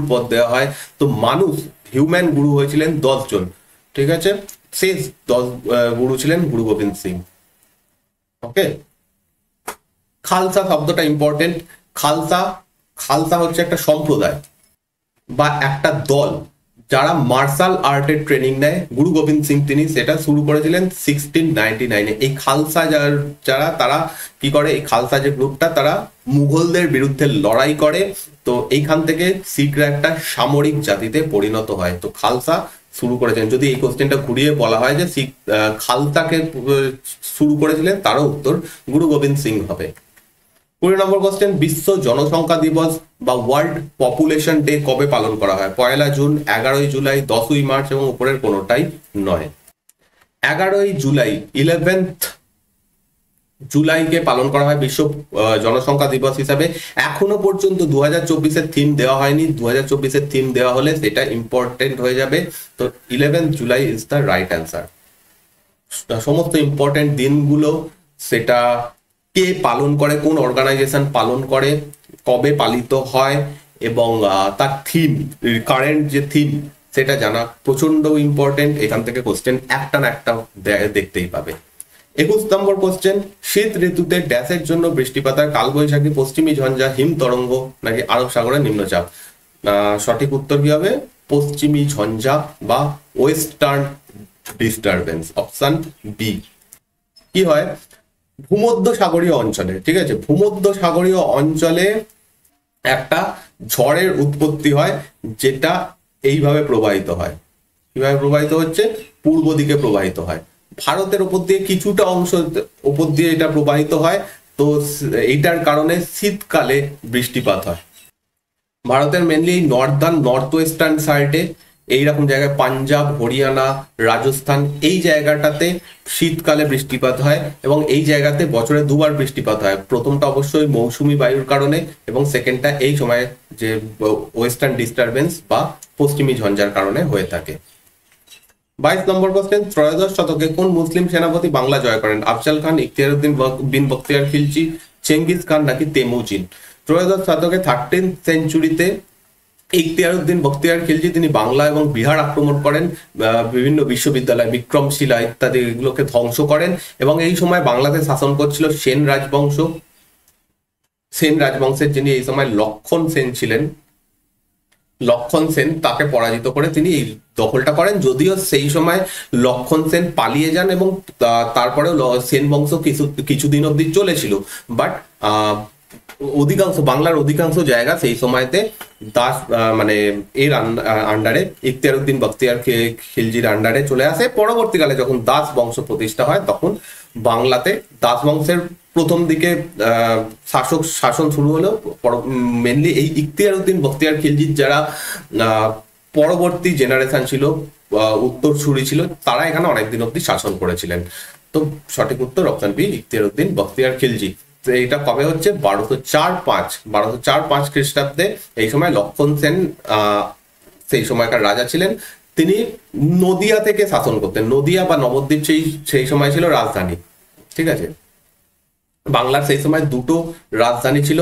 পদ দেওয়া হয়। তো মানুষ, হিউম্যান গুরু হয়েছিলেন 10 জন, ঠিক আছে। শেষ 10 গুরু ছিলেন গুরু গোবিন্দ সিং। ওকে, খালসা শব্দটা ইম্পর্টেন্ট। খালসা হচ্ছে একটা সম্প্রদায় বা একটা দল যারা মার্শাল আর্টের ট্রেনিং নেয়। গুরু গোবিন্দ সিং তিনি সেটা শুরু করেছিলেন 1699-এ। এই খালসা যারা, তারা কি করে, এই খালসা যে গ্রুপটা, তারা মুঘলদের বিরুদ্ধে লড়াই করে। তো এইখান থেকে শিখরা একটা সামরিক জাতিতে পরিণত হয়। তো খালসা শুরু করেছেন। যদি এই কোশ্চেনটা ঘুরিয়ে বলা হয় যে খালসাকে শুরু করেছিলেন, তারও উত্তর গুরু গোবিন্দ সিং হবে। 20 নম্বর কোশ্চেন, বিশ্ব জনসংখ্যা দিবস বা ওয়ার্ল্ড পপুলেশন ডে কবে পালন করা হয়? 1 জুন, 11 জুলাই, 10 মার্চ এবং উপরের কোনোটাই নয়। 11 জুলাই, 11th জুলাইকে পালন করা হয় বিশ্ব জনসংখ্যা দিবস হিসাবে। এখনো পর্যন্ত 2024-এর থিম দেওয়া হয়নি। 2024-এর থিম দেওয়া হলে সেটা ইম্পর্টেন্ট হয়ে যাবে। তো 11 July is the right answer. সমস্ত ইম্পর্টেন্ট দিনগুলো, সেটা কে পালন করে, কোন অর্গানাইজেশন পালন করে, কবে পালিত হয় এবং তার থিম, কারেন্ট যে থিম, সেটা জানা প্রচন্ড ইম্পর্টেন্ট। এখান থেকে কোশ্চেন একটা না একটা দেখতেই পাবে। 21 নম্বর কোশ্চেন, শীত ঋতুতে ড্যাশের জন্য বৃষ্টিপাতার কালবৈশাখী, পশ্চিমী ঝঞ্ঝা, হিম তরঙ্গ নাকি আরব সাগরের নিম্নচাপ? সঠিক উত্তর কি হবে? পশ্চিমী ঝঞ্ঝা বা ওয়েস্টার্ন ডিস্টারবেন্স, অপশন বি। কি হয়, ভূমধ্য সাগরীয় অঞ্চলে, ঠিক আছে, ভূমধ্য সাগরীয় অঞ্চলে একটা ঝড়ের উৎপত্তি হয়, যেটা এইভাবে প্রবাহিত হয়। কিভাবে প্রবাহিত হচ্ছে? পূর্ব দিকে প্রবাহিত হয়। ভারতের উপর দিয়ে কিছুটা অংশ উপর দিয়ে এটা প্রবাহিত হয়। তো এইটার কারণে শীতকালে বৃষ্টিপাত হয়। ভারতের মেনলি নর্থ ওয়েস্টার্ন সাইডে এইরকম জায়গায় পাঞ্জাব, হরিয়ানা, রাজস্থান, এই জায়গাটাতে শীতকালে বৃষ্টিপাত হয় এবং এই জায়গাতে বছরে দুবার বৃষ্টিপাত হয়। প্রথমটা অবশ্যই মৌসুমি বায়ুর কারণে এবং সেকেন্ডটা এই সময় যে ওয়েস্টার্ন ডিস্টারবেন্স বা পশ্চিমী ঝঞ্ঝার কারণে হয়ে থাকে। 22 নম্বর কোশ্চেন, ত্রয়োদশ শতকে কোন মুসলিম সেনাপতি বাংলা জয় করেন? আফজাল খান, ইখতিয়ারউদ্দিন বিন বখতিয়ার খিলজি, চেঙ্গিস খান নাকি তেমুজিন? ত্রয়োদশ শতকে 13th সেঞ্চুরিতে ইখতিয়ারউদ্দিন বখতিয়ার খিলজি তিনি বাংলা এবং বিহার আক্রমণ করেন, বিভিন্ন বিশ্ববিদ্যালয়, বিক্রমশিলা ইত্যাদি এগুলোকে ধ্বংস করেন এবং এই সময় বাংলাতে শাসন করছিল সেন রাজবংশ। সেন রাজবংশের যিনি এই সময় লক্ষণ সেন ছিলেন, লক্ষণ সেন তাকে পরাজিত করে তিনি এই দখলটা করেন। যদিও সেই সময় লক্ষণ সেন পালিয়ে যান এবং তারপরেও সেন বংশ কিছুদিন অবধি চলেছিল, বাট অধিকাংশ বাংলার অধিকাংশ জায়গা সেই সময়তে দাস মানে এর আন্ডারে, ইখতিয়ারউদ্দিন বখতিয়ার খিলজির আন্ডারে চলে আসে। পরবর্তীকালে যখন দাস বংশ প্রতিষ্ঠা হয় তখন বাংলাতে দাস বংশের প্রথম দিকে শাসন শুরু হলেও মেনলি এই ইখতিয়ারউদ্দিন বখতিয়ার খিলজির যারা পরবর্তী জেনারেশন ছিল, উত্তরসূরি ছিল, তারা এখানে অনেকদিন অব্দি শাসন করেছিলেন। তো সঠিক উত্তর অপশন বি, ইখতিয়ারউদ্দিন বখতিয়ার খিলজি। এটা কবে হচ্ছে? 1204-5 খ্রিস্টাব্দে। এই সময় লক্ষণ সেন সেই সময়কার রাজা ছিলেন, তিনি নদিয়া থেকে শাসন করতেন। নদিয়া বা নবদ্বীপ সেই সময় ছিল রাজধানী। ঠিক আছে, বাংলার সেই সময় দুটো রাজধানী ছিল,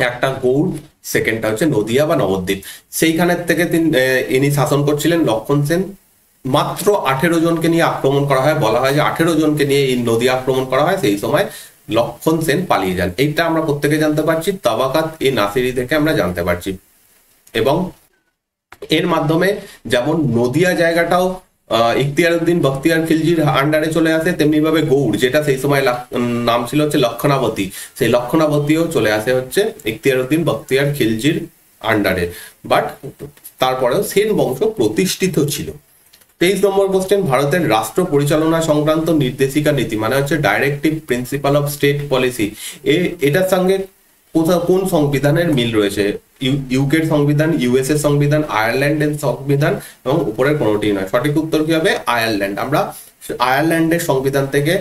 একটা গৌড়, সেকেন্ডটা হচ্ছে নদিয়া বা নবদ্বীপ। সেইখানের থেকে ইনি শাসন করছিলেন লক্ষণ সেন। মাত্র 18 জনকে নিয়ে আক্রমণ করা হয়, বলা হয় যে 18 জনকে নিয়ে এই নদিয়া আক্রমণ করা হয়। সেই সময় লক্ষণ সেন পালিয়ে যান। এইটা আমরা প্রত্যেকে জানতে পারছি, তাবাকাত ই নাসিরি থেকে আমরা জানতে পারছি। এবং এর মাধ্যমে যেমন নদিয়া জায়গাটাও ইখতিয়ারউদ্দিন বখতিয়ার খিলজির আন্ডারে চলে আসে, তেমনি ভাবে গৌড়, যেটা সেই সময় নাম ছিল হচ্ছে লক্ষণাবতী, সেই লক্ষণাবতীও চলে আসে হচ্ছে ইখতিয়ারউদ্দিন বখতিয়ার খিলজির আন্ডারে। বাট তারপরেও সেন বংশ প্রতিষ্ঠিত ছিল। 23 নম্বর কোশ্চেন, ভারতের রাষ্ট্র পরিচালনা সংক্রান্ত নির্দেশিকা নীতি মানে হচ্ছে directive principle of state policy, এটার সঙ্গে কোন সংবিধানের মিল রয়েছে? ইউকের সংবিধান, ইউএস এর সংবিধান, আয়ারল্যান্ডের সংবিধান এবং উপরের কোনোটি নয়। সঠিক উত্তর কি হবে? আয়ারল্যান্ড। আমরা আয়ারল্যান্ডের সংবিধান থেকে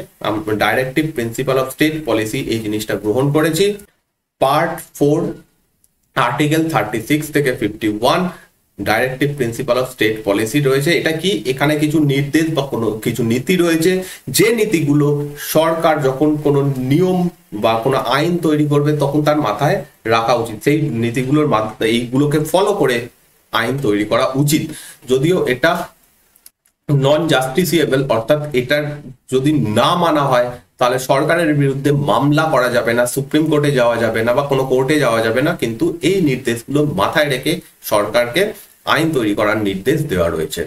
directive principle of state policy এই জিনিসটা গ্রহণ করেছি। পার্ট 4 আর্টিকেল 36 থেকে 51 directive principle of state policy রয়েছে। এটা কি? এখানে কিছু নির্দেশ বা কোনো কিছু নীতি রয়েছে, যে নীতিগুলো সরকার যখন কোনো নিয়ম বা কোনো আইন তৈরি করবে তখন তার মাথায় রাখা উচিত। সেই নীতিগুলোর এইগুলোকে ফলো করে আইন তৈরি করা উচিত। যদিও এটা নন জাস্টিসিয়েবল, অর্থাৎ এটার যদি না মানা হয় তাহলে সরকারের বিরুদ্ধে মামলা করা যাবে না, সুপ্রিম কোর্টে যাওয়া যাবে না বা কোনো কোর্টে যাওয়া যাবে না, কিন্তু এই নির্দেশগুলো মাথায় রেখে সরকারকে আইন তৈরি করার নির্দেশ দেওয়া রয়েছে।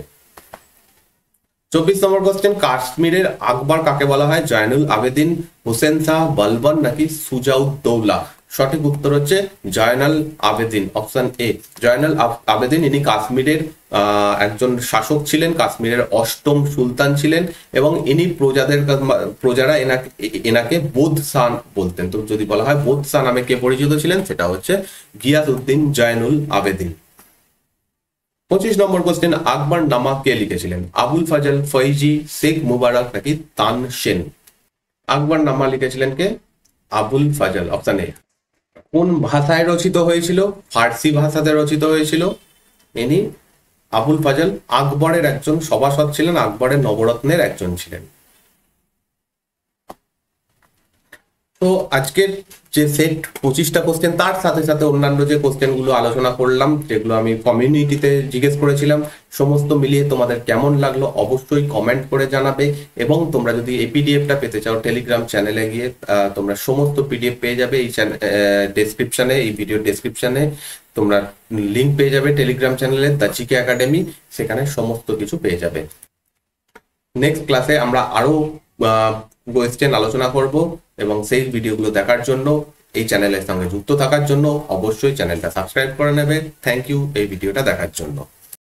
24 নম্বর কোশ্চেন, কাশ্মীরের আকবর কাকে বলা হয়? জয়নুল আবেদিন, হুসেন শাহ, বলবন নাকি সুজাউদ্দৌলা? সঠিক উত্তর হচ্ছে জয়নুল আবেদিন, অপশন এ। জয়নুল আবেদিন ইনি কাশ্মীরের একজন শাসক ছিলেন, কাশ্মীরের 8ম সুলতান ছিলেন এবং ইনি প্রজারা এনাকে বোধ শাহ বলতেন। তো যদি বলা হয় বোধ শাহ নামে কে পরিচিত ছিলেন, সেটা হচ্ছে গিয়াসউদ্দিন জয়নুল আবেদিন। 25 নম্বর কোশ্চেন, আকবর নামা কে লিখেছিলেন? আবুল ফজল, ফৈজি, শেখ মুবারক নাকি তানসেন? আকবর নামা লিখেছিলেন কে? Abul Fazl, option A. কোন ভাষায় রচিত হয়েছিল? ফার্সি ভাষাতে রচিত হয়েছিল। ইনি আবুল ফজল আকবরের একজন সভাসদ ছিলেন, আকবরের নবরত্নের একজন ছিলেন। তো আজকের যে সেট 25টা কোশ্চেন, তার সাথে সাথে অন্যান্য যে কোশ্চেনগুলো আলোচনা করলাম, যেগুলো আমি কমিউনিটিতে জিজ্ঞেস করেছিলাম, সমস্ত মিলিয়ে তোমাদের কেমন লাগলো অবশ্যই কমেন্ট করে জানাবে। এবং তোমরা যদি এই পিডিএফটা পেতে চাও, টেলিগ্রাম চ্যানেলে গিয়ে তোমরা সমস্ত পিডিএফ পেয়ে যাবে। এই ডেসক্রিপশনে, এই ভিডিও ডেসক্রিপশনে তোমরা লিঙ্ক পেয়ে যাবে টেলিগ্রাম চ্যানেলে, দ্য জিকে একাডেমি, সেখানে সমস্ত কিছু পেয়ে যাবে। নেক্সট ক্লাসে আমরা আরো কোয়েশ্চেন আলোচনা করব এবং সেই ভিডিওগুলো দেখার জন্য, এই চ্যানেলের সঙ্গে যুক্ত থাকার জন্য অবশ্যই চ্যানেলটা সাবস্ক্রাইব করে নেবে। থ্যাংক ইউ এই ভিডিওটা দেখার জন্য।